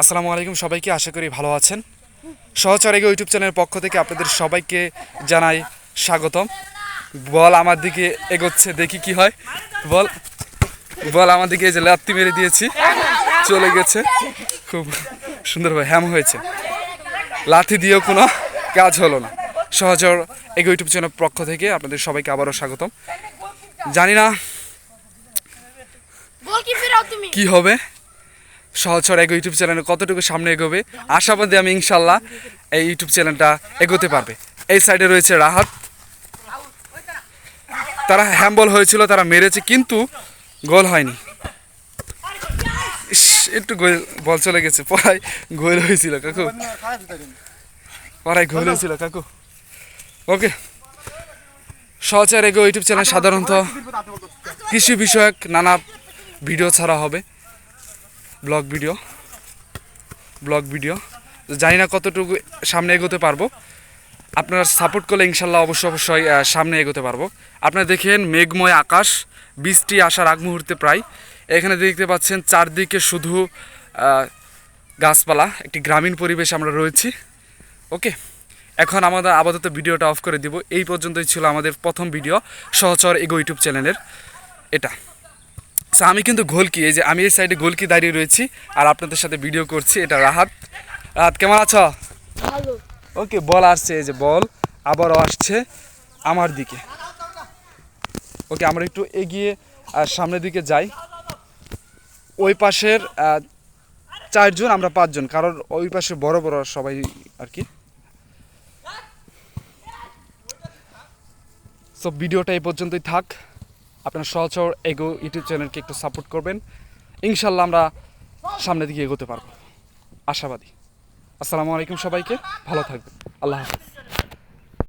আসসালামু আলাইকুম সবাইকে, আশা করি ভালো আছেন। সহচর এগো ইউটিউব চ্যানেলের পক্ষ থেকে আপনাদের সবাইকে জানাই স্বাগতম। বল আমার দিকে এগোচ্ছে, দেখি কি হয়। বল বল আমার দিকে, এই যে লাত্তি মেরে দিয়েছি, চলে গেছে। খুব সুন্দরভাবে হ্যাম হয়েছে, লাথি দিয়েও কোনো কাজ হলো না। সহচর এগো ইউটিউব চ্যানেলের পক্ষ থেকে আপনাদের সবাইকে আবারও স্বাগতম। জানি না কি হবে, সহচর এগো ইউটিউব চ্যানেলে কতটুকু সামনে এগোবে। আশাবাদী আমি, ইনশাল্লাহ এই ইউটিউব চ্যানেলটা এগোতে পারবে। এই সাইডে রয়েছে রাহাত, তারা হ্যাম্বল হয়েছিল, তারা মেরেছে কিন্তু গোল হয়নি। একটু বল চলে গেছে, পড়ায় গোল হয়েছিল কাকু, পড়ায় গোল হয়েছিল কাকু। ওকে, সহচর এগো ইউটিউব চ্যানেল সাধারণত কৃষি বিষয়ক নানা ভিডিও ছাড়া হবে, ব্লগ ভিডিও। জানি না কতটুকু সামনে এগোতে পারবো। আপনারা সাপোর্ট করলে ইনশাল্লাহ অবশ্যই সামনে এগোতে পারবো। আপনারা দেখেন মেঘময় আকাশ, বৃষ্টি আসার আগ মুহূর্তে প্রায়। এখানে দেখতে পাচ্ছেন চারদিকে শুধু গাছপালা, একটি গ্রামীণ পরিবেশে আমরা রয়েছি। ওকে, এখন আমাদের আপাতত ভিডিওটা অফ করে দিব। এই পর্যন্তই ছিল আমাদের প্রথম ভিডিও সহচর এগো ইউটিউব চ্যানেলের এটা। আমি কিন্তু গোলকি, এই যে আমি এই সাইডে গোলকি দাঁড়িয়ে রয়েছি আর আপনাদের সাথে ভিডিও করছি। এটা রাহাত। রাহাত কেমন আছো? ওকে, বল আসছে, এই যে বল আবারও আসছে আমার দিকে। ওকে, আমরা একটু এগিয়ে সামনের দিকে যাই। ওই পাশের 4 জন, আমরা 5 জন, কারণ ওই পাশে বড় বড় সবাই আর কি। সো ভিডিওটা এই পর্যন্তই থাক। আপনার সহচর এগো ইউটিউব চ্যানেলকে একটু সাপোর্ট করবেন, ইনশাল্লাহ আমরা সামনের দিকে এগোতে পারবো, আশাবাদী। আসসালামু আলাইকুম সবাইকে, ভালো থাকবেন, আল্লাহ হাফেজ।